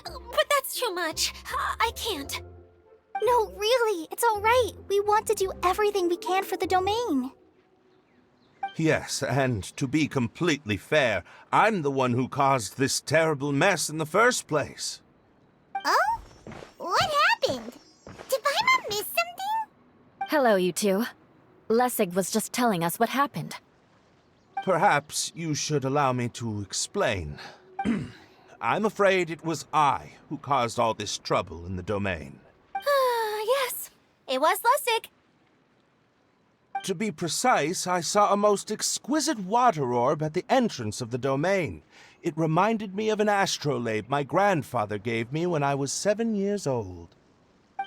Oh, but that's too much. I can't. No, really, it's all right. We want to do everything we can for the domain. Yes, and to be completely fair, I'm the one who caused this terrible mess in the first place. Oh? What happened? Did Paimon miss something? Hello, you two. Lessig was just telling us what happened. Perhaps you should allow me to explain. I'm afraid it was I who caused all this trouble in the domain. Yes, it was Lessig. To be precise, I saw a most exquisite water orb at the entrance of the domain. It reminded me of an astrolabe my grandfather gave me when I was 7 years old.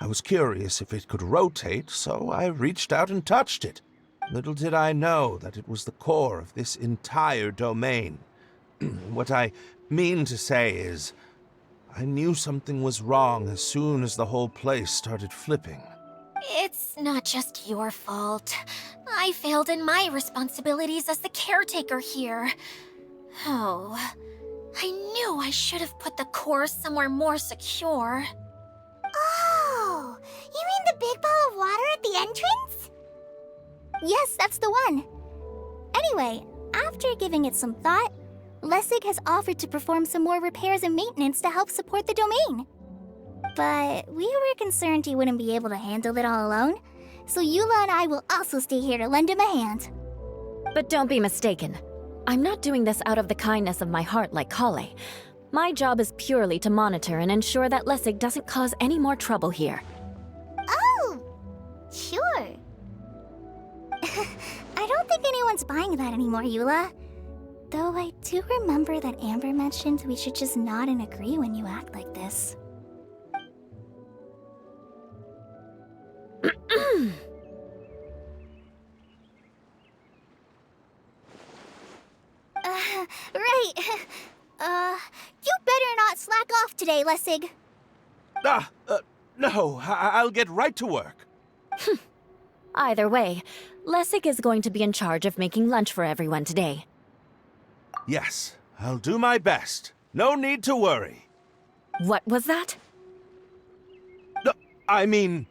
I was curious if it could rotate, so I reached out and touched it. Little did I know that it was the core of this entire domain. What I mean to say is, I knew something was wrong as soon as the whole place started flipping. It's not just your fault. I failed in my responsibilities as the caretaker here. Oh, I knew I should have put the core somewhere more secure. Oh, you mean the big ball of water at the entrance? Yes, that's the one. Anyway, after giving it some thought, Lessig has offered to perform some more repairs and maintenance to help support the domain. But we were concerned he wouldn't be able to handle it all alone, so Eula and I will also stay here to lend him a hand. But don't be mistaken. I'm not doing this out of the kindness of my heart like Kale. My job is purely to monitor and ensure that Lessig doesn't cause any more trouble here. Oh, sure. I don't think anyone's buying that anymore, Eula. Though I do remember that Amber mentioned we should just nod and agree when you act like this. Right. You better not slack off today, Lessig. No, I'll get right to work. Either way, Lessig is going to be in charge of making lunch for everyone today. Yes, I'll do my best. No need to worry. What was that? No, I mean,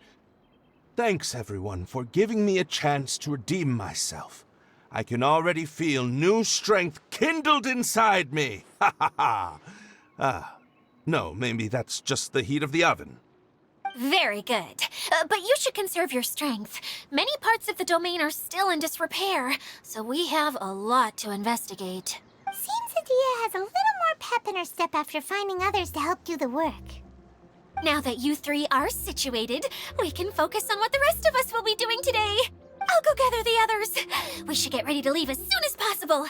thanks everyone for giving me a chance to redeem myself. I can already feel new strength kindled inside me. Ha ha ha. No, maybe that's just the heat of the oven. Very good. But you should conserve your strength. Many parts of the domain are still in disrepair, so we have a lot to investigate. Seems Adia has a little more pep in her step after finding others to help do the work. Now that you three are situated, we can focus on what the rest of us will be doing today. I'll go gather the others. We should get ready to leave as soon as possible.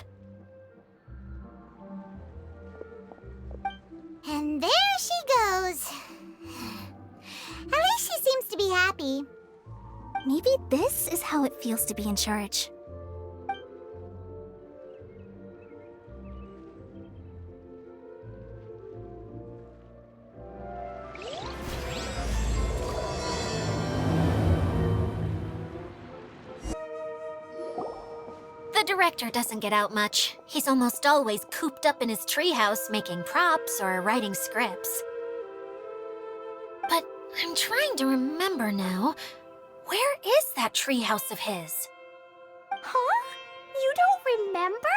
And there she goes. At least she seems to be happy. Maybe this is how it feels to be in charge. The director doesn't get out much. He's almost always cooped up in his treehouse making props or writing scripts. But I'm trying to remember now. Where is that treehouse of his? Huh? You don't remember?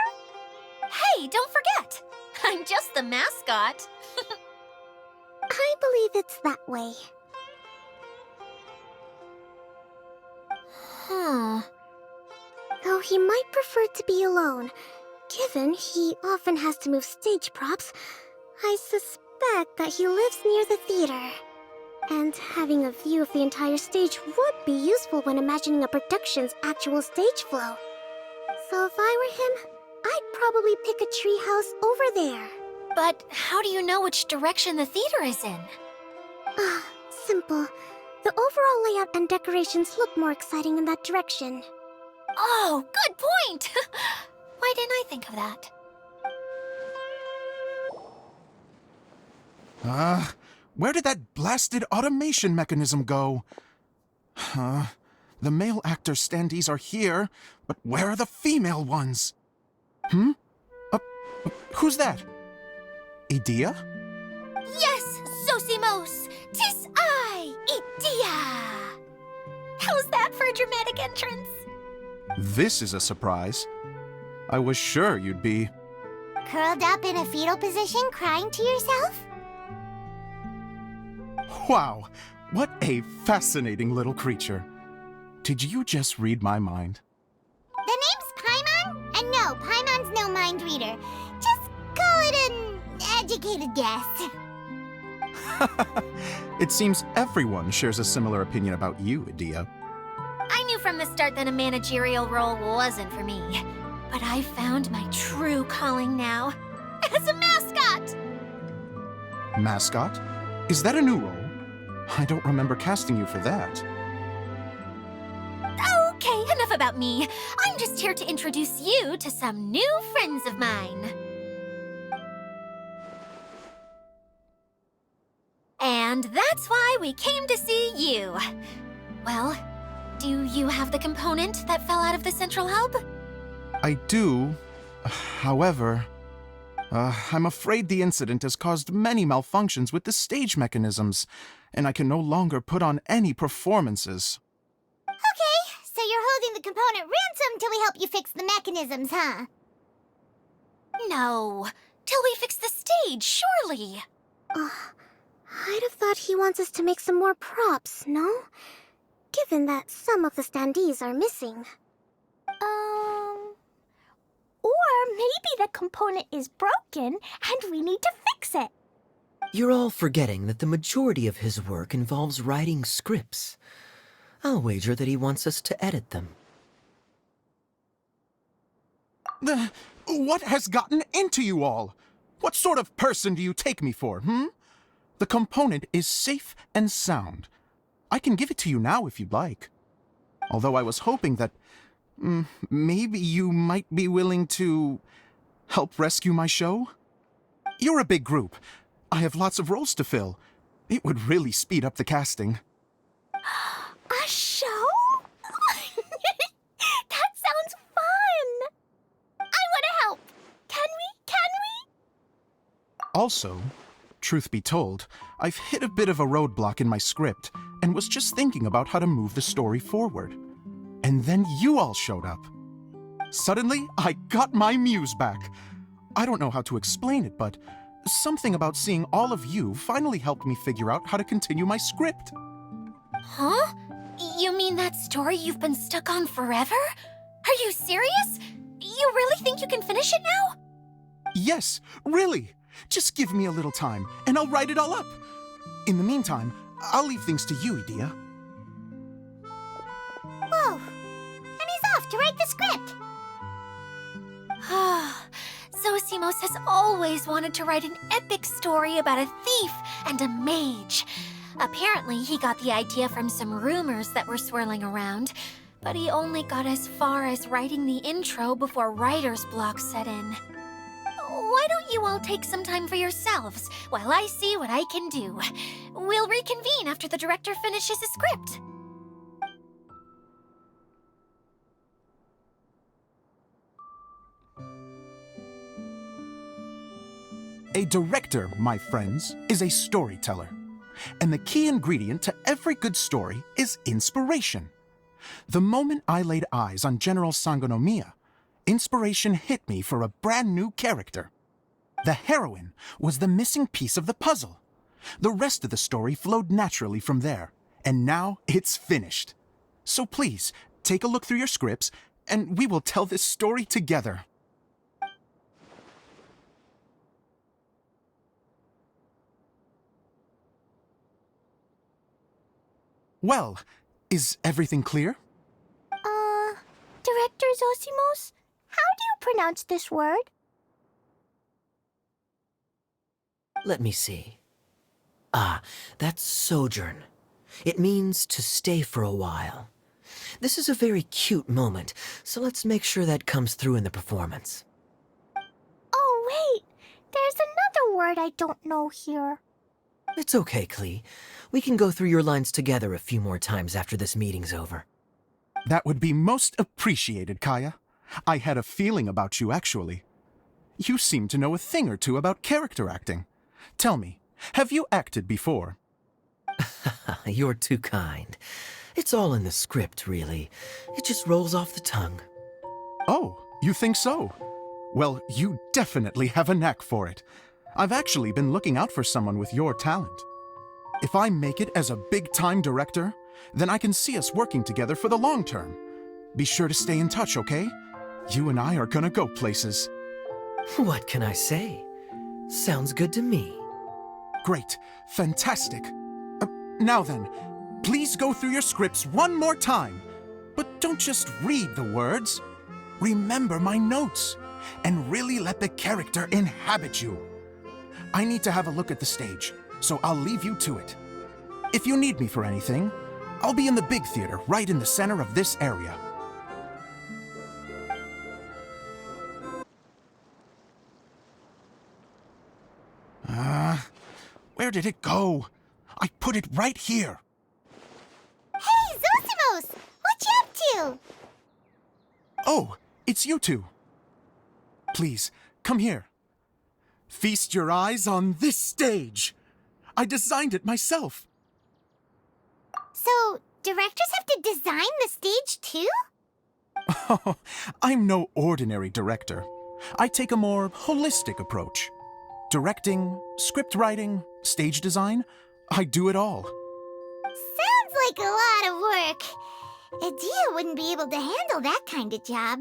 Hey, don't forget! I'm just the mascot. I believe it's that way. Huh. Though he might prefer to be alone, given he often has to move stage props, I suspect that he lives near the theater. And having a view of the entire stage would be useful when imagining a production's actual stage flow. So if I were him, I'd probably pick a treehouse over there. But how do you know which direction the theater is in? Simple. The overall layout and decorations look more exciting in that direction. Oh, good point! Why didn't I think of that? Where did that blasted automation mechanism go? The male actor standees are here, but where are the female ones? Who's that? Adia? Yes! Zosimos! 'Tis I, Idia! How's that for a dramatic entrance? This is a surprise. I was sure you'd be... Curled up in a fetal position, crying to yourself? Wow, what a fascinating little creature. Did you just read my mind? The name's Paimon? And no, Paimon's no mind reader. Just call it an educated guess. It seems everyone shares a similar opinion about you, Idia. I knew from the start that a managerial role wasn't for me. But I found my true calling now. As a mascot! Mascot? Is that a new role? I don't remember casting you for that. Okay, enough about me. I'm just here to introduce you to some new friends of mine. And that's why we came to see you. Well, do you have the component that fell out of the central hub? I do. However, I'm afraid the incident has caused many malfunctions with the stage mechanisms, and I can no longer put on any performances. Okay, so you're holding the component ransom till we help you fix the mechanisms, huh? No, till we fix the stage, surely. I'd have thought he wants us to make some more props, no? Given that some of the standees are missing. Or maybe the component is broken and we need to fix it. You're all forgetting that the majority of his work involves writing scripts. I'll wager that he wants us to edit them. What has gotten into you all? What sort of person do you take me for, The component is safe and sound. I can give it to you now if you'd like. Although I was hoping that maybe you might be willing to help rescue my show? You're a big group. I have lots of roles to fill. It would really speed up the casting. A show? That sounds fun! I want to help! Can we? Also, truth be told, I've hit a bit of a roadblock in my script and was just thinking about how to move the story forward. And then you all showed up. Suddenly, I got my muse back. I don't know how to explain it, but something about seeing all of you finally helped me figure out how to continue my script. Huh? You mean that story you've been stuck on forever? Are you serious? You really think you can finish it now? Yes, really. Just give me a little time, and I'll write it all up. In the meantime, I'll leave things to you, Idia. Whoa! And he's off to write the script! Zosimos has always wanted to write an epic story about a thief and a mage. Apparently, he got the idea from some rumors that were swirling around, but he only got as far as writing the intro before writer's block set in. Why don't you all take some time for yourselves while I see what I can do? We'll reconvene after the director finishes his script. A director, my friends, is a storyteller. And the key ingredient to every good story is inspiration. The moment I laid eyes on General Sangonomiya, inspiration hit me for a brand new character. The heroine was the missing piece of the puzzle. The rest of the story flowed naturally from there, and now it's finished. So please, take a look through your scripts, and we will tell this story together. Well, is everything clear? Director Zosimos, how do you pronounce this word? Let me see. Ah, that's sojourn. It means to stay for a while. This is a very cute moment, so let's make sure that comes through in the performance. Oh, wait! There's another word I don't know here. It's okay, Klee. We can go through your lines together a few more times after this meeting's over. That would be most appreciated, Kaya. I had a feeling about you, actually. You seem to know a thing or two about character acting. Tell me, Have you acted before? You're too kind. It's all in the script, really. It just rolls off the tongue. Oh, you think so? Well, you definitely have a knack for it. I've actually been looking out for someone with your talent. If I make it as a big-time director, then I can see us working together for the long term. Be sure to stay in touch, okay? You and I are gonna go places. What can I say? Sounds good to me. Great. Fantastic. Now then, please go through your scripts one more time. But don't just read the words. Remember my notes, and really let the character inhabit you. I need to have a look at the stage, so I'll leave you to it. If you need me for anything, I'll be in the big theater right in the center of this area. Where did it go? I put it right here. Hey, Zosimos! What you up to? Oh, it's you two. Please, come here. Feast your eyes on this stage. I designed it myself. So, directors have to design the stage too? Oh, I'm no ordinary director. I take a more holistic approach. Directing, script writing, stage design, I do it all. Sounds like a lot of work. Idea wouldn't be able to handle that kind of job.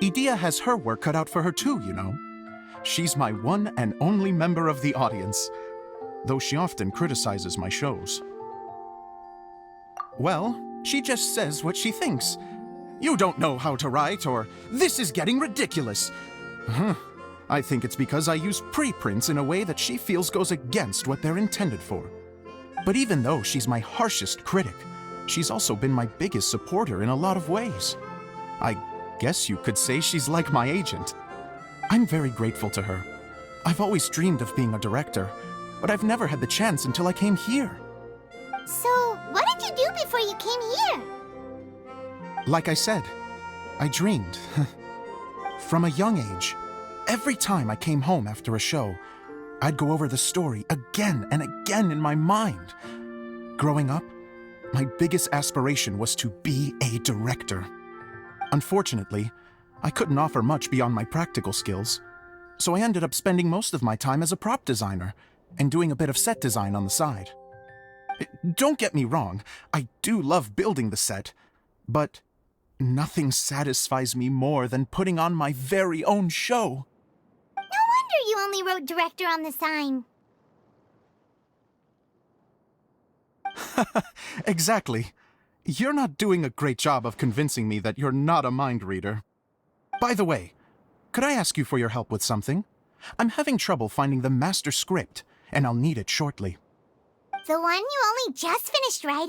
Idea has her work cut out for her too, you know. She's my one and only member of the audience, though she often criticizes my shows. Well, she just says what she thinks. You don't know how to write, or this is getting ridiculous. I think it's because I use preprints in a way that she feels goes against what they're intended for. But even though she's my harshest critic, she's also been my biggest supporter in a lot of ways. I guess you could say she's like my agent. I'm very grateful to her. I've always dreamed of being a director, but I've never had the chance until I came here. So, what did you do before you came here? Like I said, I dreamed. From a young age, every time I came home after a show, I'd go over the story again and again in my mind. Growing up, my biggest aspiration was to be a director. Unfortunately, I couldn't offer much beyond my practical skills, so I ended up spending most of my time as a prop designer and doing a bit of set design on the side. Don't get me wrong, I do love building the set, but nothing satisfies me more than putting on my very own show. No wonder you only wrote director on the sign. Exactly. You're not doing a great job of convincing me that you're not a mind reader. By the way, could I ask you for your help with something? I'm having trouble finding the master script, and I'll need it shortly. The one you only just finished writing?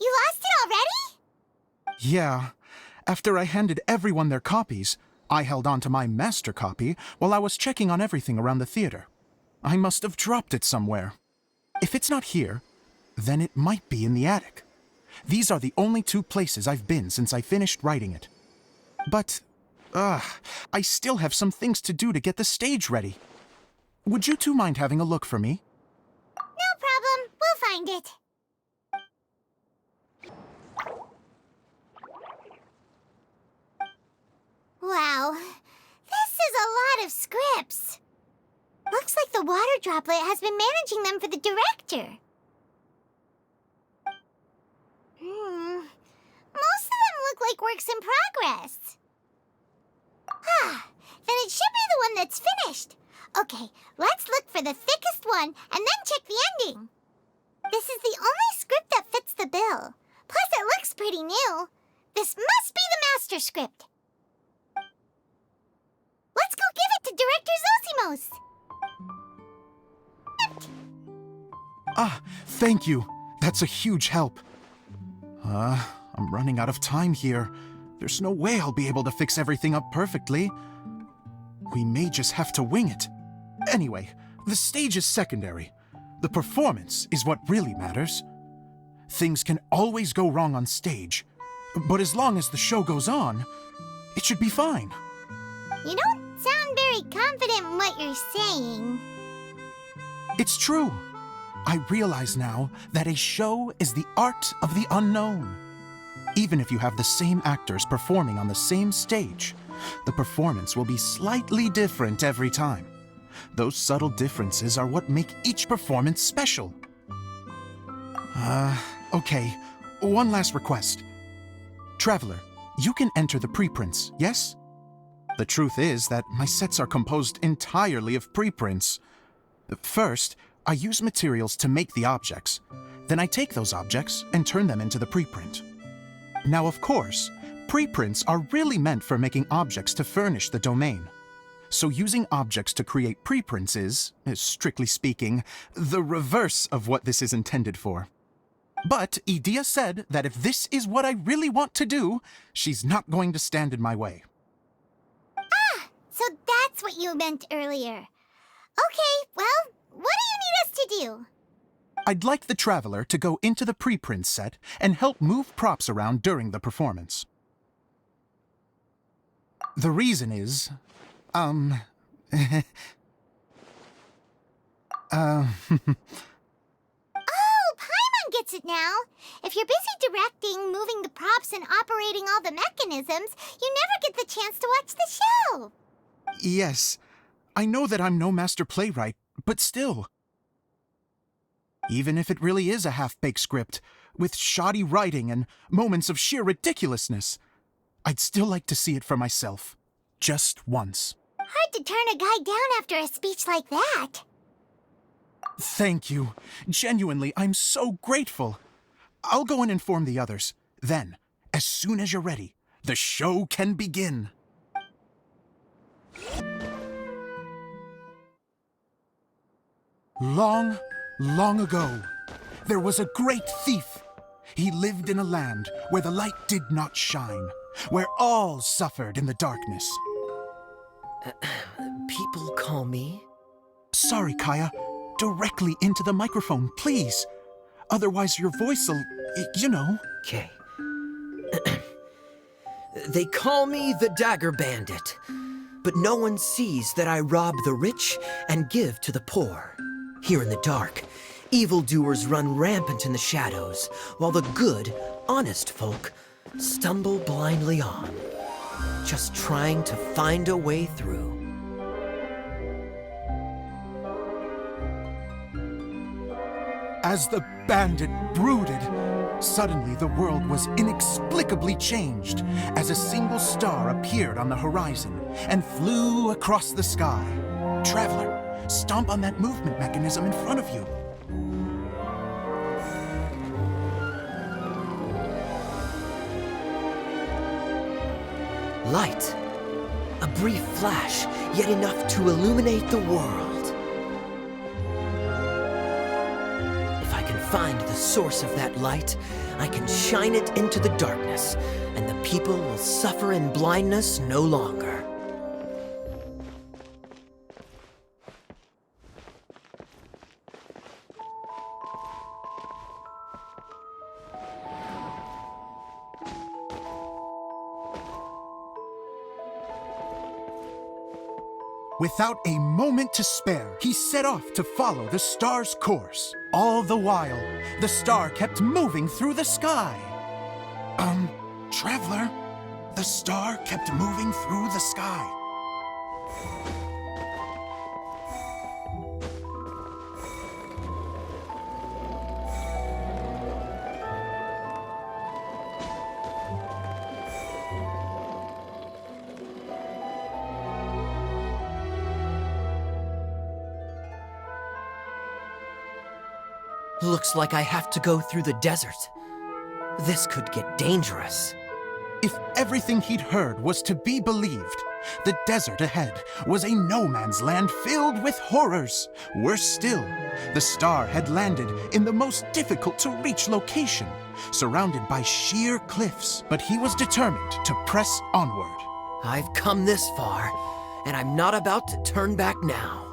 You lost it already? Yeah. After I handed everyone their copies, I held on to my master copy while I was checking on everything around the theater. I must have dropped it somewhere. If it's not here, then it might be in the attic. These are the only two places I've been since I finished writing it. But, I still have some things to do to get the stage ready. Would you two mind having a look for me? No problem. We'll find it. Wow. This is a lot of scripts. Looks like the water droplet has been managing them for the director. Most of them look like works in progress. Then it should be the one that's finished. Okay, let's look for the thickest one and then check the ending. This is the only script that fits the bill. Plus, it looks pretty new. This must be the master script. Let's go give it to Director Zosimos. Thank you. That's a huge help. I'm running out of time here. There's no way I'll be able to fix everything up perfectly. We may just have to wing it. Anyway, the stage is secondary. The performance is what really matters. Things can always go wrong on stage, but as long as the show goes on, it should be fine. You don't sound very confident in what you're saying. It's true. I realize now that a show is the art of the unknown. Even if you have the same actors performing on the same stage, the performance will be slightly different every time. Those subtle differences are what make each performance special. Okay. One last request. Traveler, you can enter the preprints, yes? The truth is that my sets are composed entirely of preprints. First, I use materials to make the objects. Then I take those objects and turn them into the preprint. Now, of course, preprints are really meant for making objects to furnish the domain. So using objects to create preprints is, strictly speaking, the reverse of what this is intended for. But Edea said that if this is what I really want to do, she's not going to stand in my way. Ah, so that's what you meant earlier. Okay, well, what do you need us to do? I'd like the Traveler to go into the preprint set and help move props around during the performance. The reason is, Oh, Paimon gets it now. If you're busy directing, moving the props, and operating all the mechanisms, you never get the chance to watch the show. Yes, I know that I'm no master playwright, but still. Even if it really is a half-baked script, with shoddy writing and moments of sheer ridiculousness, I'd still like to see it for myself. Just once. Hard to turn a guy down after a speech like that. Thank you. Genuinely, I'm so grateful. I'll go and inform the others. Then, as soon as you're ready, the show can begin. Long, long ago, there was a great thief. He lived in a land where the light did not shine, where all suffered in the darkness. People call me? Sorry, Kaya. Directly into the microphone, please. Otherwise your voice'll, you know. Okay. They call me the Dagger Bandit, but no one sees that I rob the rich and give to the poor. Here in the dark, evildoers run rampant in the shadows, while the good, honest folk stumble blindly on, just trying to find a way through. As the bandit brooded, suddenly the world was inexplicably changed as a single star appeared on the horizon and flew across the sky. Traveler, stomp on that movement mechanism in front of you. Light. A brief flash, yet enough to illuminate the world. If I can find the source of that light, I can shine it into the darkness, and the people will suffer in blindness no longer. Without a moment to spare, he set off to follow the star's course. All the while, the star kept moving through the sky. Traveler, the star kept moving through the sky. Looks like I have to go through the desert. This could get dangerous. If everything he'd heard was to be believed, the desert ahead was a no-man's land filled with horrors. Worse still, the star had landed in the most difficult-to-reach location, surrounded by sheer cliffs. But he was determined to press onward. I've come this far, and I'm not about to turn back now.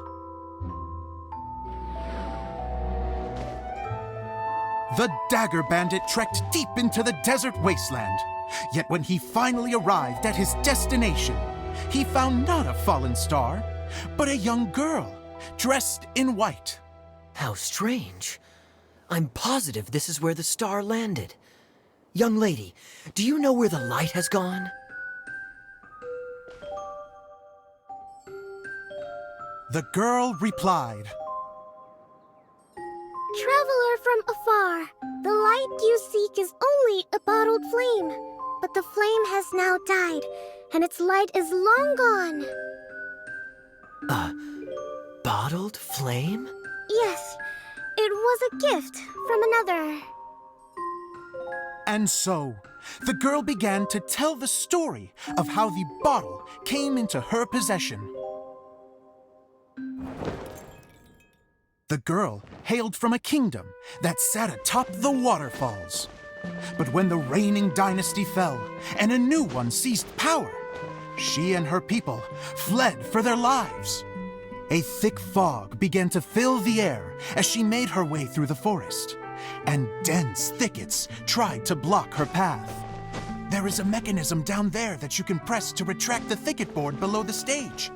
The Dagger Bandit trekked deep into the desert wasteland. Yet when he finally arrived at his destination, he found not a fallen star, but a young girl, dressed in white. How strange. I'm positive this is where the star landed. Young lady, do you know where the light has gone? The girl replied, Traveler from afar, the light you seek is only a bottled flame. But the flame has now died, and its light is long gone. A bottled flame? Yes, it was a gift from another. And so, the girl began to tell the story of how the bottle came into her possession. The girl hailed from a kingdom that sat atop the waterfalls. But when the reigning dynasty fell and a new one seized power, she and her people fled for their lives. A thick fog began to fill the air as she made her way through the forest, and dense thickets tried to block her path. There is a mechanism down there that you can press to retract the thicket board below the stage.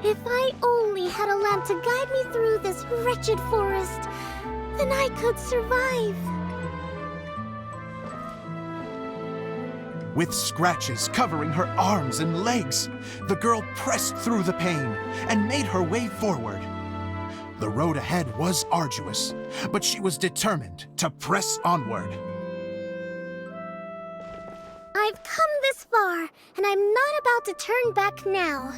If I only had a lamp to guide me through this wretched forest, then I could survive. With scratches covering her arms and legs, the girl pressed through the pain and made her way forward. The road ahead was arduous, but she was determined to press onward. I've come this far, and I'm not about to turn back now.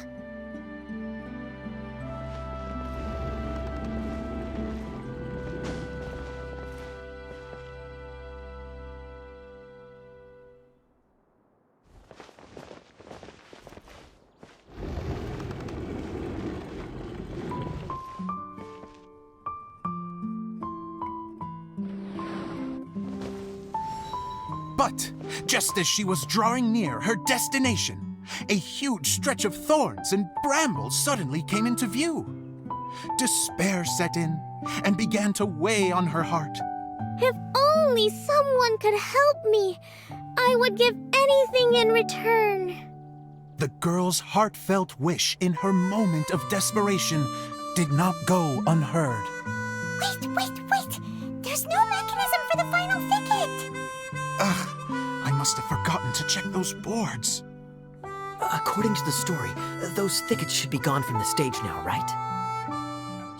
But just as she was drawing near her destination, a huge stretch of thorns and brambles suddenly came into view. Despair set in and began to weigh on her heart. If only someone could help me, I would give anything in return. The girl's heartfelt wish in her moment of desperation did not go unheard. Wait! There's no mechanism for the final thicket! Ugh, I must have forgotten to check those boards. According to the story, those thickets should be gone from the stage now, right?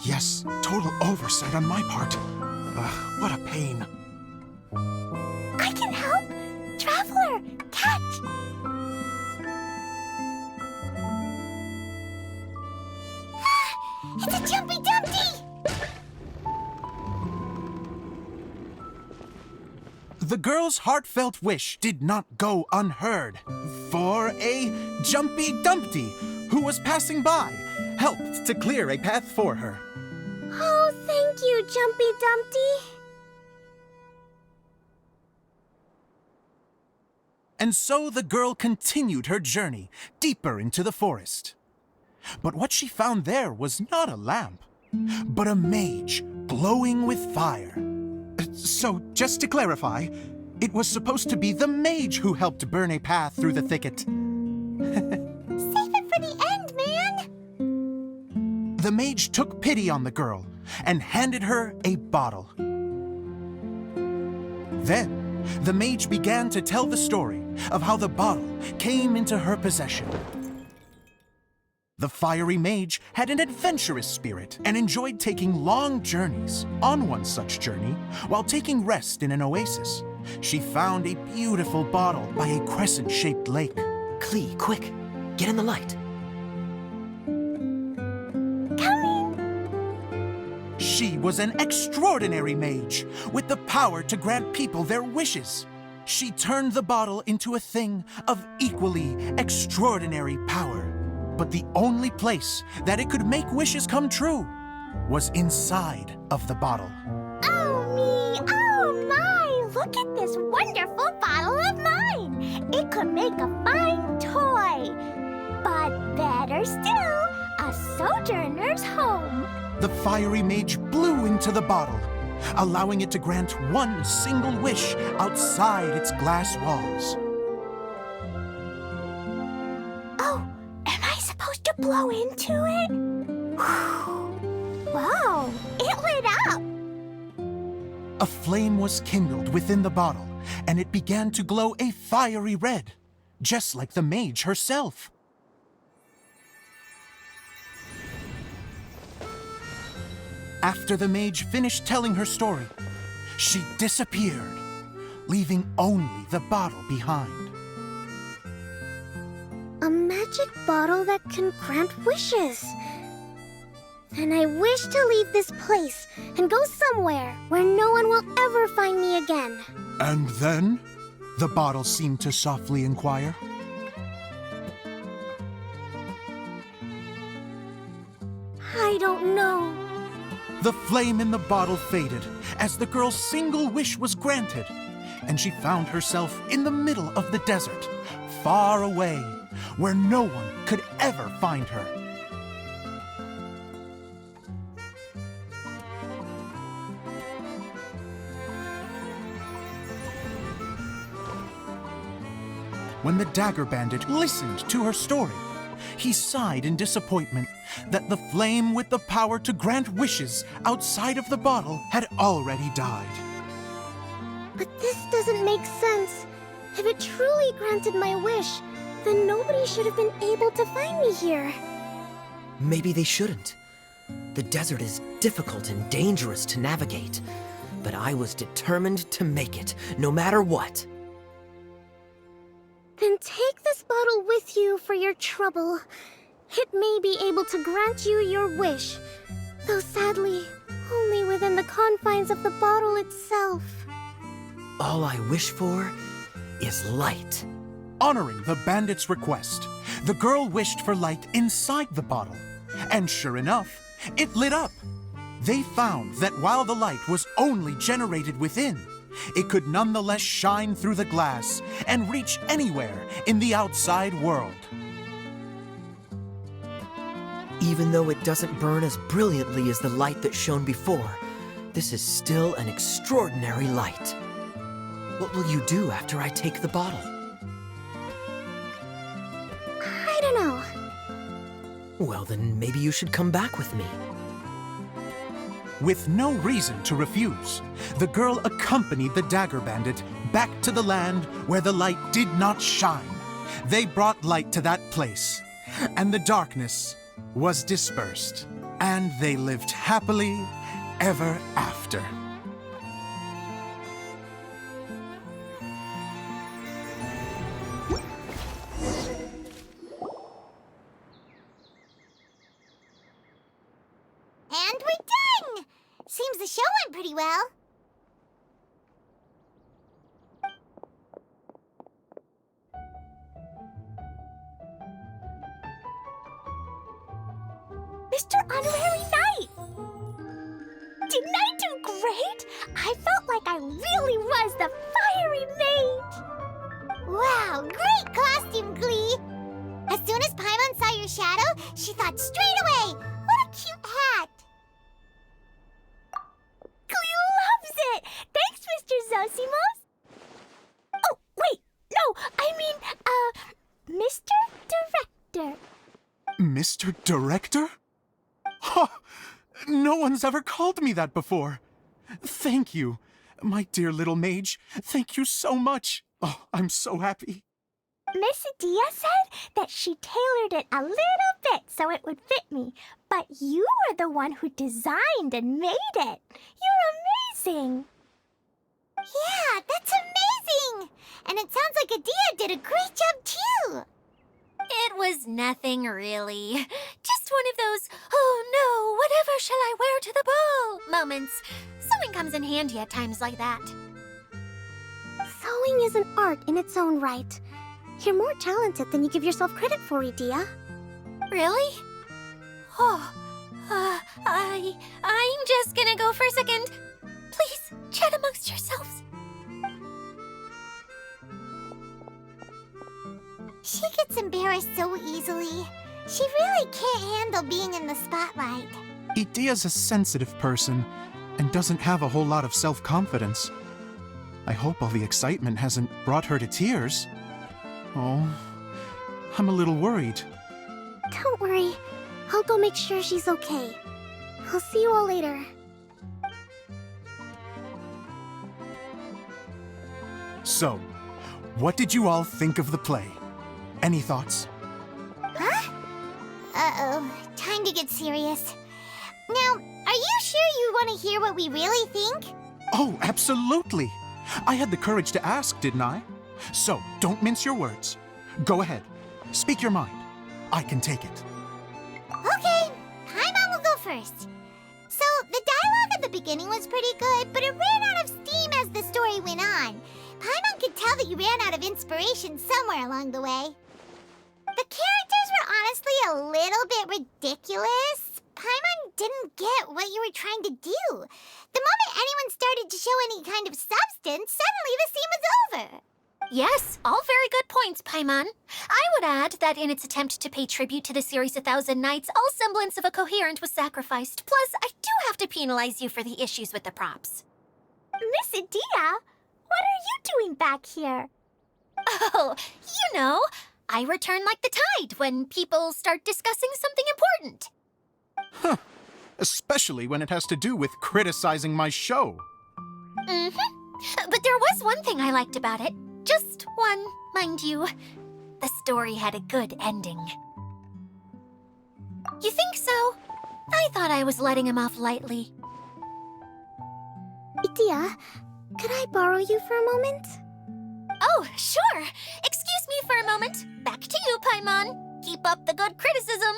Yes, total oversight on my part. Ugh, what a pain. I can help! Traveler, catch! It's a Jumpy Dumpty! The girl's heartfelt wish did not go unheard, for a Jumpy Dumpty, who was passing by, helped to clear a path for her. Oh, thank you, Jumpy Dumpty. And so the girl continued her journey deeper into the forest. But what she found there was not a lamp, but a mage glowing with fire. So, just to clarify, it was supposed to be the mage who helped burn a path through the thicket. Save it for the end, man! The mage took pity on the girl and handed her a bottle. Then, the mage began to tell the story of how the bottle came into her possession. The fiery mage had an adventurous spirit and enjoyed taking long journeys. On one such journey, while taking rest in an oasis, she found a beautiful bottle by a crescent-shaped lake. Klee, quick, get in the light. Coming! She was an extraordinary mage with the power to grant people their wishes. She turned the bottle into a thing of equally extraordinary power. But the only place that it could make wishes come true was inside of the bottle. Oh me! Oh my! Look at this wonderful bottle of mine! It could make a fine toy! But better still, a sojourner's home! The fiery mage blew into the bottle, allowing it to grant one single wish outside its glass walls. Oh, am I supposed to blow into it? Whoa, it lit up! A flame was kindled within the bottle, and it began to glow a fiery red, just like the mage herself. After the mage finished telling her story, she disappeared, leaving only the bottle behind. A magic bottle that can grant wishes. And I wish to leave this place and go somewhere where no one will ever find me again. And then? The bottle seemed to softly inquire. I don't know. The flame in the bottle faded as the girl's single wish was granted, and she found herself in the middle of the desert, far away, where no one could ever find her. When the dagger bandit listened to her story, he sighed in disappointment that the flame with the power to grant wishes outside of the bottle had already died. But this doesn't make sense. If it truly granted my wish, then nobody should have been able to find me here. Maybe they shouldn't. The desert is difficult and dangerous to navigate, but I was determined to make it, no matter what. Then take this bottle with you for your trouble. It may be able to grant you your wish, though sadly, only within the confines of the bottle itself. All I wish for is light. Honoring the bandit's request, the girl wished for light inside the bottle, and sure enough, it lit up. They found that while the light was only generated within, it could nonetheless shine through the glass and reach anywhere in the outside world. Even though it doesn't burn as brilliantly as the light that shone before, this is still an extraordinary light. What will you do after I take the bottle? I don't know. Well, then maybe you should come back with me. With no reason to refuse, the girl accompanied the dagger bandit back to the land where the light did not shine. They brought light to that place, and the darkness was dispersed, and they lived happily ever after. And we're done! Seems the show went pretty well. Mr. Honorary Knight! Didn't I do great? I felt like I really was the fiery mage! Wow, great costume, Glee! As soon as Paimon saw your shadow, she thought straight away, what a cute hat! Glee loves it! Thanks, Mr. Zosimos! Oh, wait, no, I mean, Mr. Director. Mr. Director? Ha! No one's ever called me that before. Thank you, my dear little mage. Thank you so much. Oh, I'm so happy. Miss Adia said that she tailored it a little bit so it would fit me, but you are the one who designed and made it. You're amazing. Yeah, that's amazing. And it sounds like Adia did a great job too. It was nothing really. Just one of those, oh no, whatever shall I wear to the ball moments. Sewing comes in handy at times like that. Sewing is an art in its own right. You're more talented than you give yourself credit for, Adia. Really? Oh, I'm just gonna go for a second. Please, chat amongst yourselves. She gets embarrassed so easily. She really can't handle being in the spotlight. Idea's a sensitive person, and doesn't have a whole lot of self-confidence. I hope all the excitement hasn't brought her to tears. Oh, I'm a little worried. Don't worry. I'll go make sure she's okay. I'll see you all later. So, what did you all think of the play? Any thoughts? Huh? Uh-oh. Time to get serious. Now, are you sure you want to hear what we really think? Oh, absolutely! I had the courage to ask, didn't I? So, don't mince your words. Go ahead. Speak your mind. I can take it. Okay, Paimon will go first. So, the dialogue at the beginning was pretty good, but it ran out of steam as the story went on. Paimon could tell that you ran out of inspiration somewhere along the way. The characters were honestly a little bit ridiculous. Paimon didn't get what you were trying to do. The moment anyone started to show any kind of substance, suddenly the scene was over. Yes, all very good points, Paimon. I would add that in its attempt to pay tribute to the series 1,000 Nights, all semblance of a coherent was sacrificed. Plus, I do have to penalize you for the issues with the props. Miss Adia, what are you doing back here? Oh, you know, I return like the tide when people start discussing something important. Huh. Especially when it has to do with criticizing my show. Mm-hmm. But there was one thing I liked about it. Just one, mind you. The story had a good ending. You think so? I thought I was letting him off lightly. Adia, could I borrow you for a moment? Oh, sure. Excuse me for a moment. Back to you, Paimon. Keep up the good criticism.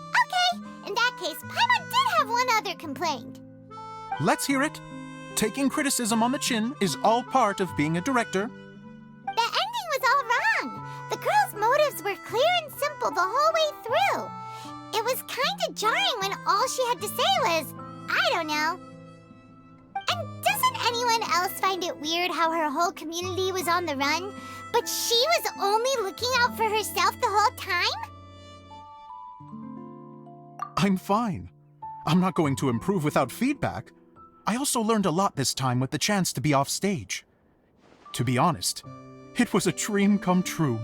Okay, in that case, Paimon did have one other complaint. Let's hear it. Taking criticism on the chin is all part of being a director. The ending was all wrong. The girl's motives were clear and simple the whole way through. It was kinda jarring when all she had to say was, I don't know. And doesn't anyone else find it weird how her whole community was on the run, but she was only looking out for herself the whole time? I'm fine. I'm not going to improve without feedback. I also learned a lot this time with the chance to be off stage. To be honest, it was a dream come true.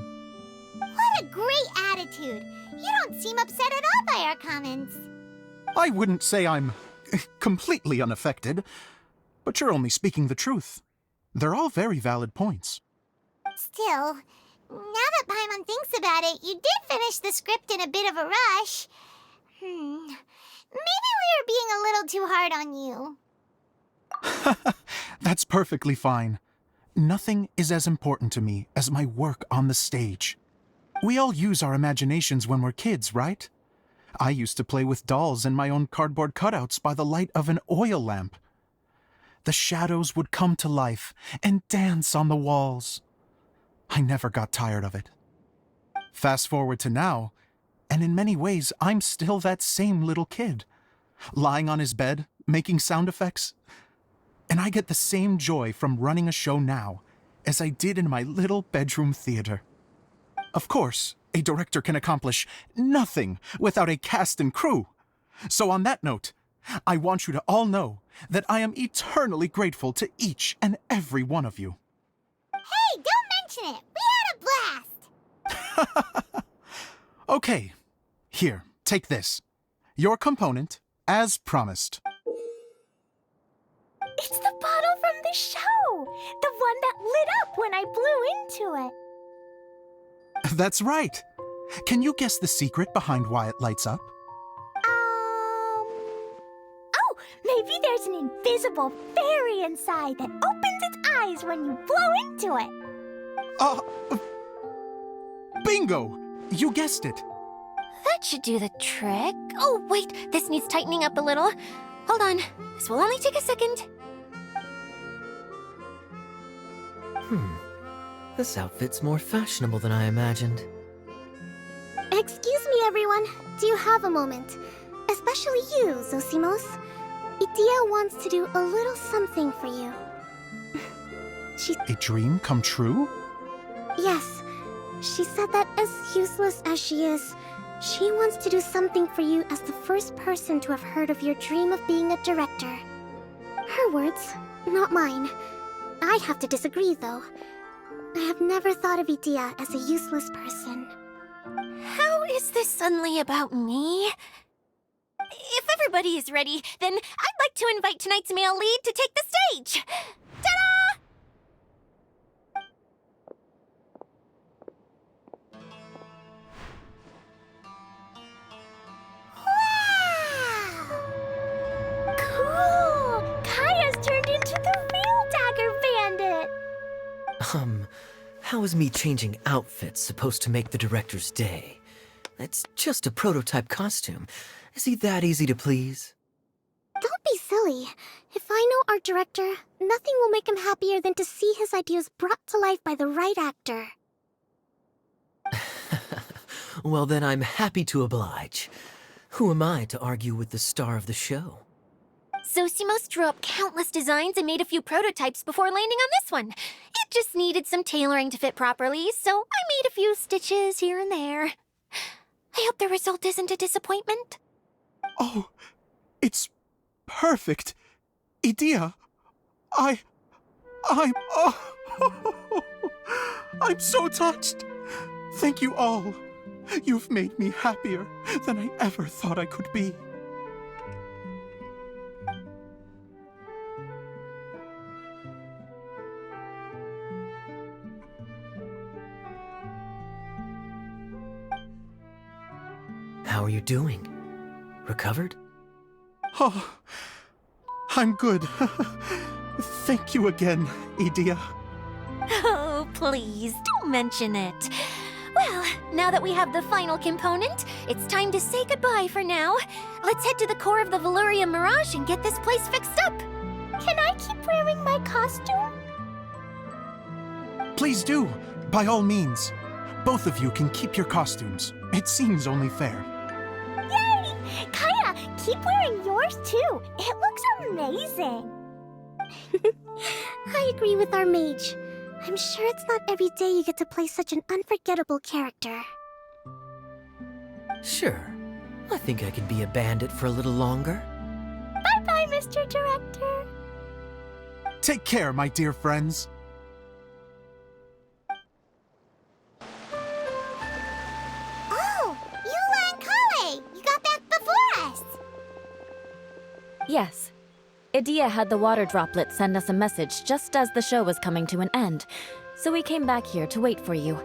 What a great attitude. You don't seem upset at all by our comments. I wouldn't say I'm completely unaffected, but you're only speaking the truth. They're all very valid points. Still, now that Paimon thinks about it, you did finish the script in a bit of a rush. Maybe we were being a little too hard on you. That's perfectly fine. Nothing is as important to me as my work on the stage. We all use our imaginations when we're kids, right? I used to play with dolls and my own cardboard cutouts by the light of an oil lamp. The shadows would come to life and dance on the walls. I never got tired of it. Fast forward to now, and in many ways, I'm still that same little kid, lying on his bed, making sound effects. And I get the same joy from running a show now as I did in my little bedroom theater. Of course, a director can accomplish nothing without a cast and crew. So on that note, I want you to all know that I am eternally grateful to each and every one of you. Hey, don't mention it. We had a blast. Okay, here, take this. Your component, as promised. It's the bottle from the show. The one that lit up when I blew into it. That's right. Can you guess the secret behind why it lights up? Oh, maybe there's an invisible fairy inside that opens its eyes when you blow into it. Bingo! You guessed it. That should do the trick. Oh, wait, this needs tightening up a little. Hold on, this will only take a second. This outfit's more fashionable than I imagined. Excuse me, everyone. Do you have a moment? Especially you, Zosimos. Idia wants to do a little something for you. A dream come true? Yes. She said that as useless as she is, She wants to do something for you as the first person to have heard of your dream of being a director. Her words, not mine. I have to disagree, though. I have never thought of Idea as a useless person. How is this suddenly about me? If everybody is ready, then I'd like to invite tonight's male lead to take the stage. Ta-da! Wow! Cool! Kaya's turned into the real Dagger Bandit! How is me changing outfits supposed to make the director's day? It's just a prototype costume. Is he that easy to please? Don't be silly. If I know our director, nothing will make him happier than to see his ideas brought to life by the right actor. Well, then I'm happy to oblige. Who am I to argue with the star of the show? Zosimos drew up countless designs and made a few prototypes before landing on this one. It just needed some tailoring to fit properly, so I made a few stitches here and there. I hope the result isn't a disappointment. Oh, it's perfect. Idea, I'm so touched. Thank you all. You've made me happier than I ever thought I could be. How are you doing? Recovered? Oh, I'm good. Thank you again, Idea. Oh, please, don't mention it. Well, now that we have the final component, it's time to say goodbye for now. Let's head to the core of the Valuria Mirage and get this place fixed up. Can I keep wearing my costume? Please do, by all means. Both of you can keep your costumes. It seems only fair. Yay! Kaya, keep wearing yours too. It looks amazing. I agree with our mage. I'm sure it's not every day you get to play such an unforgettable character. Sure. I think I can be a bandit for a little longer. Bye-bye, Mr. Director. Take care, my dear friends. Oh, Eula and Kale! You got back before us! Yes. Idea had the water droplet send us a message just as the show was coming to an end, so we came back here to wait for you.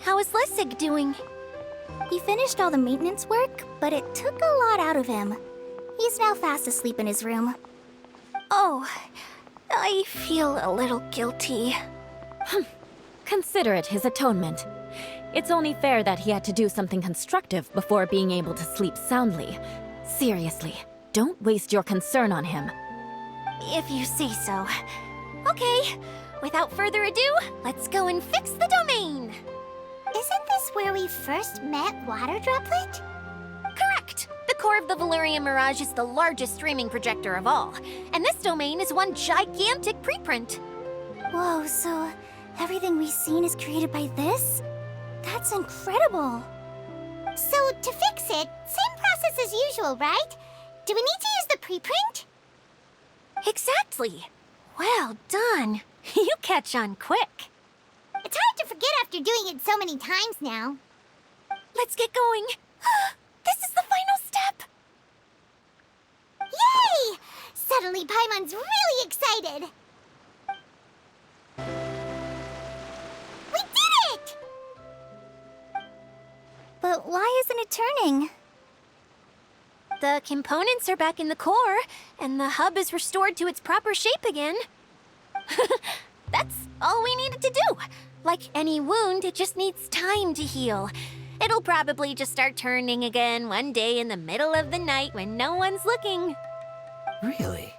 How is Lessig doing? He finished all the maintenance work, but it took a lot out of him. He's now fast asleep in his room. Oh, I feel a little guilty. Consider it his atonement. It's only fair that he had to do something constructive before being able to sleep soundly. Seriously, don't waste your concern on him. If you say so. Okay, without further ado, let's go and fix the domain. Isn't this where we first met Water Droplet? Correct! The core of the Valyrian Mirage is the largest streaming projector of all, and this domain is one gigantic preprint. Whoa, so everything we've seen is created by this? That's incredible. So, to fix it, same process as usual, right? Do we need to use the preprint? Exactly. Well done. You catch on quick. It's hard to forget after doing it so many times now. Let's get going. This is the final step. Yay! Suddenly Paimon's really excited. We did it! But why isn't it turning? The components are back in the core, and the hub is restored to its proper shape again. That's all we needed to do. Like any wound, it just needs time to heal. It'll probably just start turning again one day in the middle of the night when no one's looking. Really?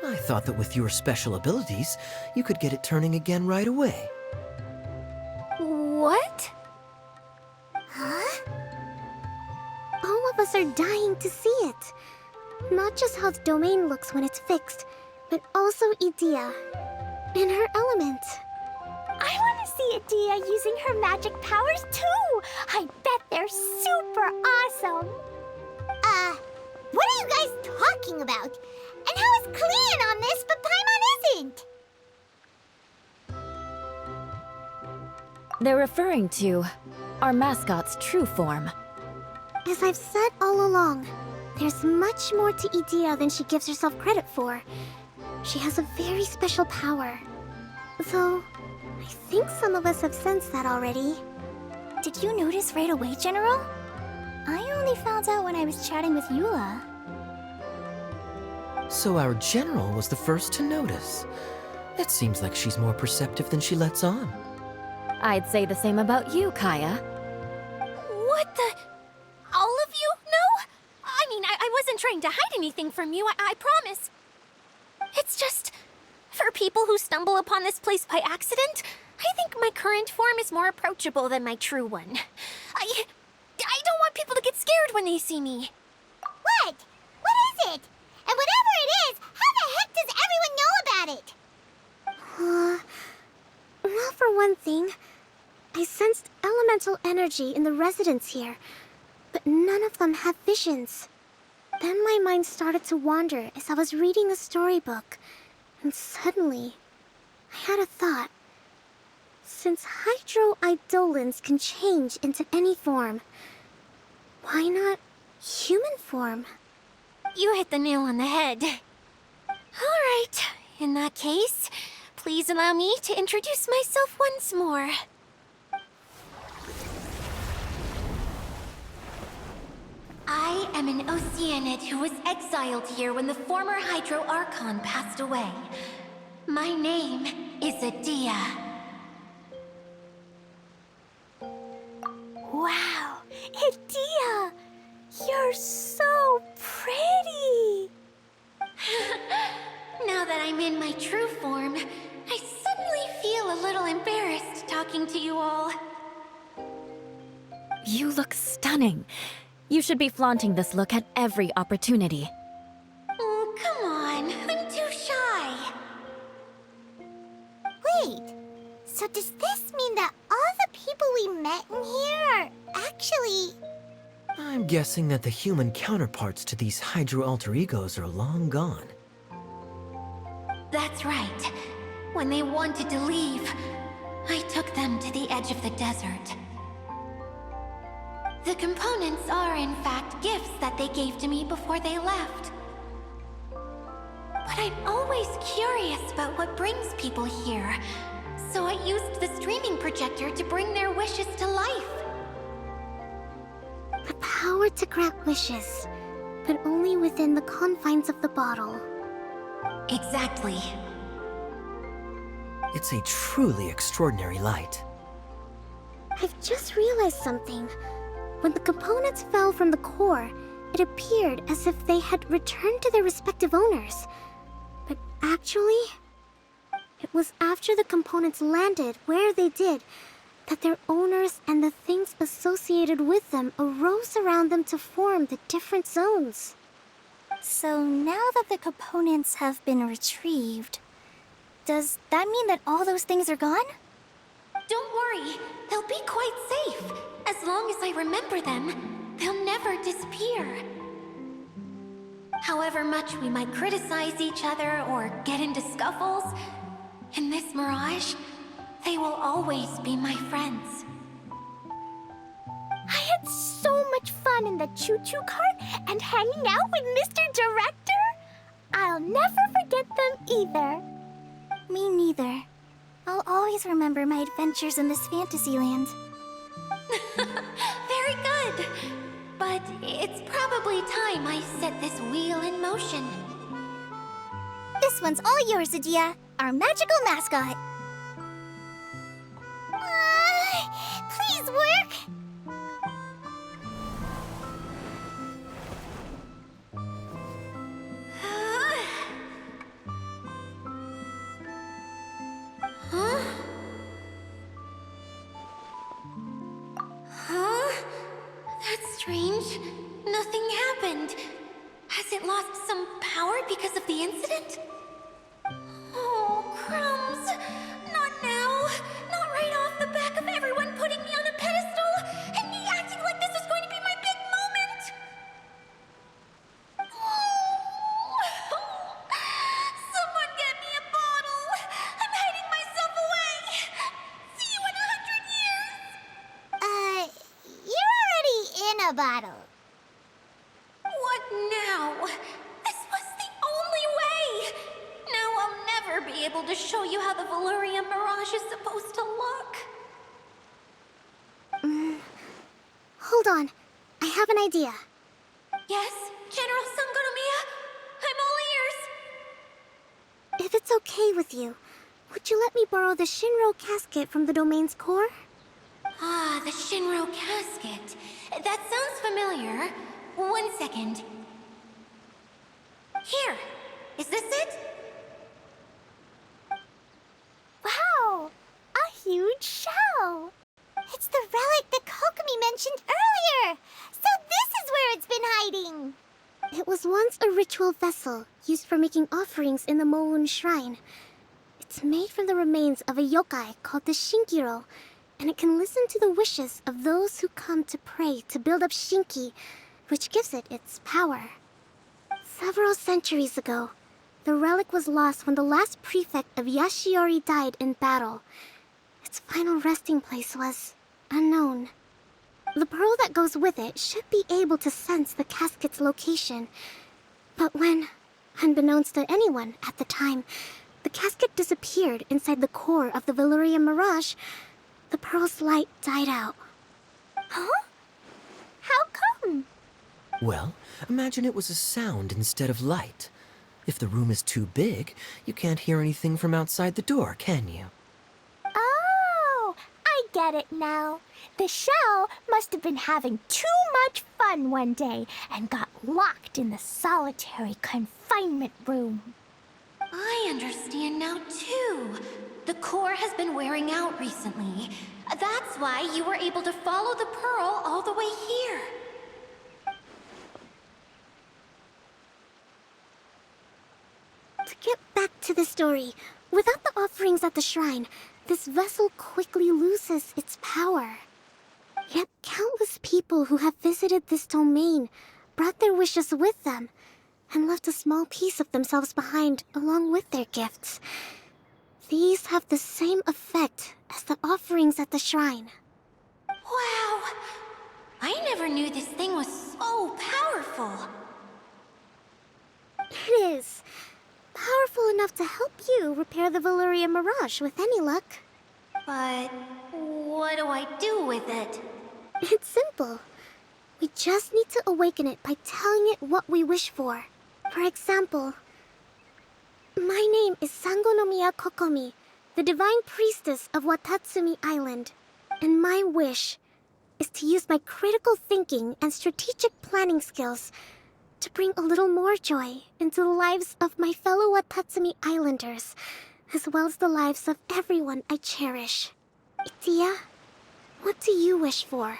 I thought that with your special abilities, you could get it turning again right away. What? Huh? All of us are dying to see it. Not just how the domain looks when it's fixed, but also Idea. And her element. I want to see Idea using her magic powers too! I bet They're super awesome. What are you guys talking about? And how is Clean on this, but Paimon isn't? They're referring to our mascot's true form. As I've said all along, there's much more to Idea than she gives herself credit for. She has a very special power. Though, I think some of us have sensed that already. Did you notice right away, General? I only found out when I was chatting with Eula. So our general was the first to notice. It seems like she's more perceptive than she lets on. I'd say the same about you, Kaya. What the? All of you? No? I mean, I wasn't trying to hide anything from you, I promise. It's just, for people who stumble upon this place by accident, I think my current form is more approachable than my true one. I don't want people to get scared when they see me. What? What is it? And whatever it is, how the heck does everyone know about it? Well, for one thing, I sensed elemental energy in the residents here, but none of them have visions. Then my mind started to wander as I was reading a storybook, and suddenly, I had a thought. Since hydro-eidolons can change into any form, why not human form? You hit the nail on the head. All right, in that case, please allow me to introduce myself once more. I am an Oceanid who was exiled here when the former Hydro Archon passed away. My name is Adia. Wow, Adia! You're so pretty! Now that I'm in my true form, I suddenly feel a little embarrassed talking to you all. You look stunning. You should be flaunting this look at every opportunity. Oh, come on. I'm too shy. Wait, so does this mean that all the people we met in here are actually... I'm guessing that the human counterparts to these Hydro alter egos are long gone. That's right. When they wanted to leave, I took them to the edge of the desert. The components are, in fact, gifts that they gave to me before they left. But I'm always curious about what brings people here, so I used the streaming projector to bring their wishes to life. The power to grant wishes, but only within the confines of the bottle. Exactly. It's a truly extraordinary light. I've just realized something. When the components fell from the core, it appeared as if they had returned to their respective owners. But actually, it was after the components landed where they did that their owners and the things associated with them arose around them to form the different zones. So now that the components have been retrieved, does that mean that all those things are gone? Don't worry, they'll be quite safe. As long as I remember them, they'll never disappear. However much we might criticize each other or get into scuffles, in this mirage, they will always be my friends. I had so much fun in the choo-choo cart and hanging out with Mr. Director. I'll never forget them either. Me neither. I'll always remember my adventures in this fantasy land. Very good. But it's probably time I set this wheel in motion. This one's all yours, Adia, our magical mascot. Please work. Huh? Huh? That's strange. Nothing happened. Has it lost some power because of the incident? Oh, crumbs. Not now. Not right off the back of everyone putting me on a pedestal and me acting like this Now! This was the only way! Now I'll never be able to show you how the Valurian Mirage is supposed to look. Hold on. I have an idea. Yes, General Sangonomiya? I'm all ears! If it's okay with you, would you let me borrow the Shinro casket from the domain's core? Ah, the Shinro casket. That sounds familiar. 1 second. Here. Is this it? Wow! A huge shell! It's the relic that Kokomi mentioned earlier! So this is where it's been hiding! It was once a ritual vessel used for making offerings in the Moon Shrine. It's made from the remains of a yokai called the Shinkiro, and it can listen to the wishes of those who come to pray to build up Shinki, which gives it its power. Several centuries ago, the relic was lost when the last prefect of Yashiori died in battle. Its final resting place was unknown. The pearl that goes with it should be able to sense the casket's location. But when, unbeknownst to anyone at the time, the casket disappeared inside the core of the Valurian Mirage, the pearl's light died out. Huh? How come? Well, imagine it was a sound instead of light. If the room is too big, you can't hear anything from outside the door, can you? Oh, I get it now. The shell must have been having too much fun one day and got locked in the solitary confinement room. I understand now, too. The core has been wearing out recently. That's why you were able to follow the pearl all the way here. To get back to the story, without the offerings at the shrine, this vessel quickly loses its power. Yet countless people who have visited this domain brought their wishes with them and left a small piece of themselves behind along with their gifts. These have the same effect as the offerings at the shrine. Wow! I never knew this thing was so powerful. It is. Powerful enough to help you repair the Valurian Mirage with any luck. But what do I do with it? It's simple. We just need to awaken it by telling it what we wish for. For example, my name is Sangonomiya Kokomi, the divine priestess of Watatsumi Island. And my wish is to use my critical thinking and strategic planning skills to bring a little more joy into the lives of my fellow Watatsumi Islanders, as well as the lives of everyone I cherish. Itia, what do you wish for?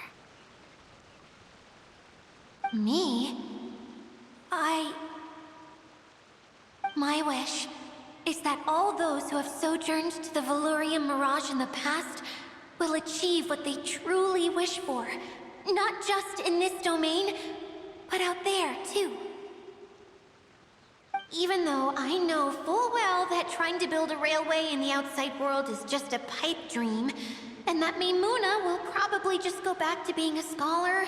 Me? My wish is that all those who have sojourned to the Valurian Mirage in the past will achieve what they truly wish for. Not just in this domain, but out there, too. Even though I know full well that trying to build a railway in the outside world is just a pipe dream, and that Maimuna will probably just go back to being a scholar.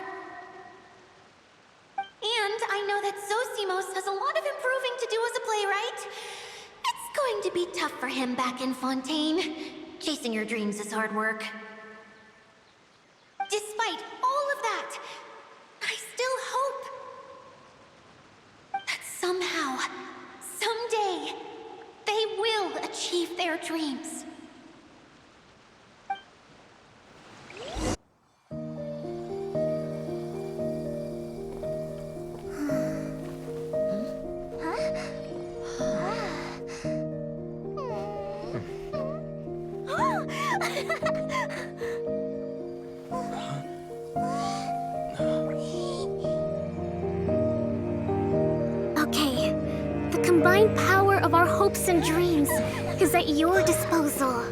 And I know that Zosimos has a lot of improving to do as a playwright. It's going to be tough for him back in Fontaine. Chasing your dreams is hard work. Despite all of that, I still hope that somehow, someday, they will achieve their dreams. Okay, the combined power of our hopes and dreams is at your disposal.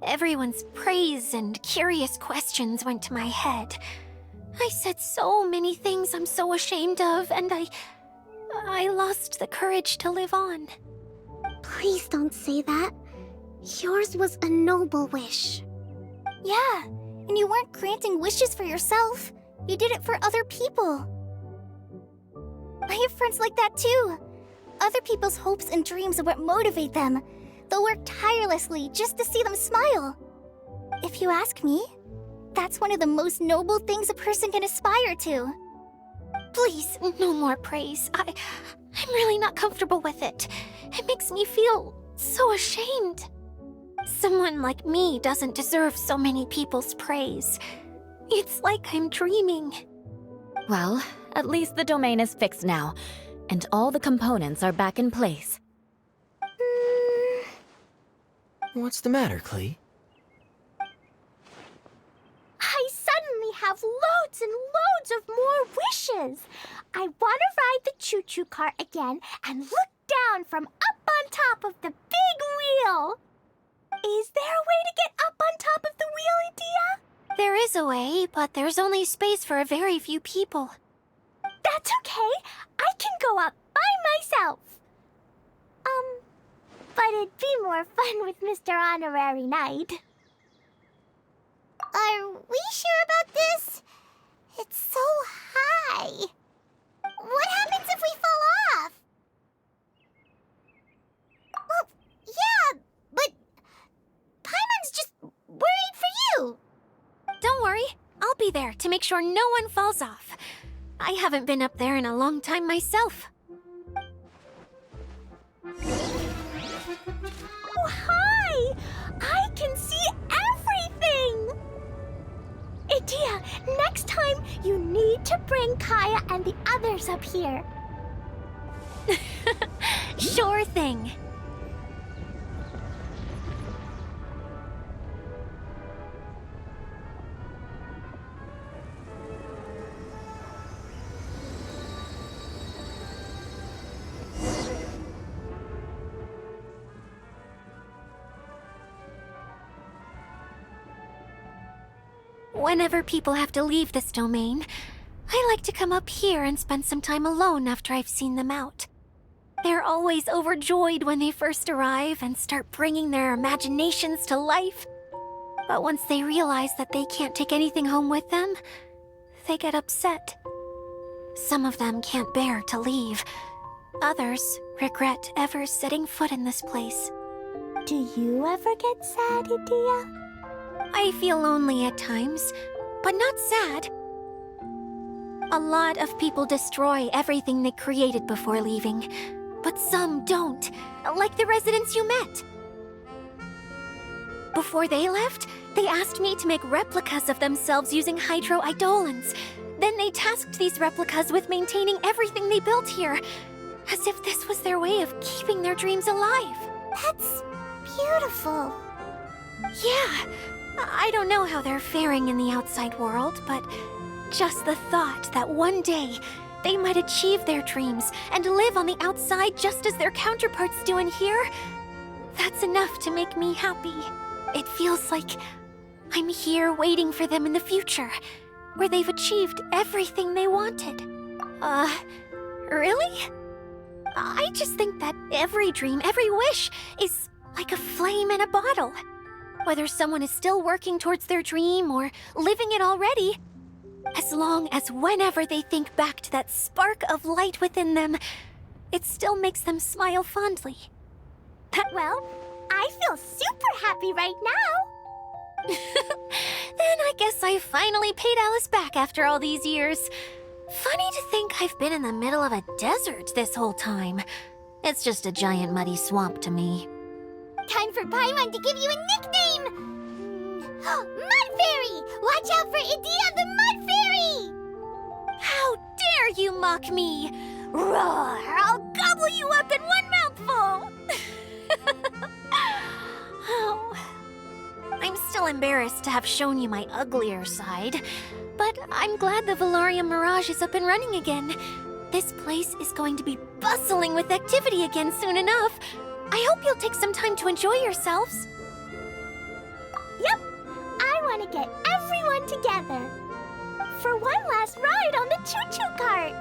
Everyone's praise and curious questions went to my head. I said so many things I'm so ashamed of, and I lost the courage to live on. Please don't say that. Yours was a noble wish. Yeah, and you weren't granting wishes for yourself. You did it for other people. I have friends like that too. Other people's hopes and dreams are what motivate them. They'll work tirelessly just to see them smile. If you ask me, that's one of the most noble things a person can aspire to. Please, no more praise. I'm really not comfortable with it. It makes me feel so ashamed. Someone like me doesn't deserve so many people's praise. It's like I'm dreaming. Well, at least the domain is fixed now, and all the components are back in place. What's the matter, Klee? I suddenly have loads and loads of more wishes. I want to ride the choo-choo cart again and look down from up on top of the big wheel. Is there a way to get up on top of the wheel, Edea? There is a way, but there's only space for a very few people. That's okay. I can go up by myself. But it'd be more fun with Mr. Honorary Knight. Are we sure about this? It's so high. What happens if we fall off? Well, yeah, but Paimon's just worried for you. Don't worry, I'll be there to make sure no one falls off. I haven't been up there in a long time myself. Oh, hi! I can see everything! Edea, next time you need to bring Kaya and the others up here. Sure thing. Whenever people have to leave this domain, I like to come up here and spend some time alone after I've seen them out. They're always overjoyed when they first arrive and start bringing their imaginations to life. But once they realize that they can't take anything home with them, they get upset. Some of them can't bear to leave. Others regret ever setting foot in this place. Do you ever get sad, Edea? I feel lonely at times, but not sad. A lot of people destroy everything they created before leaving, but some don't, like the residents you met. Before they left, they asked me to make replicas of themselves using hydro-eidolons. Then they tasked these replicas with maintaining everything they built here, as if this was their way of keeping their dreams alive. That's beautiful. Yeah, I don't know how they're faring in the outside world, but just the thought that one day they might achieve their dreams and live on the outside just as their counterparts do in here, that's enough to make me happy. It feels like I'm here waiting for them in the future, where they've achieved everything they wanted. Really? I just think that every dream, every wish is like a flame in a bottle. Whether someone is still working towards their dream or living it already, as long as whenever they think back to that spark of light within them, it still makes them smile fondly. Well, I feel super happy right now. Then I guess I finally paid Alice back after all these years. Funny to think I've been in the middle of a desert this whole time. It's just a giant muddy swamp to me. Time for Paimon to give you a nickname! Mud Fairy! Watch out for Edea the Mud Fairy! How dare you mock me! Roar! I'll gobble you up in one mouthful! Oh. I'm still embarrassed to have shown you my uglier side, but I'm glad the Valorium Mirage is up and running again. This place is going to be bustling with activity again soon enough. I hope you'll take some time to enjoy yourselves. want to get everyone together for one last ride on the choo-choo cart.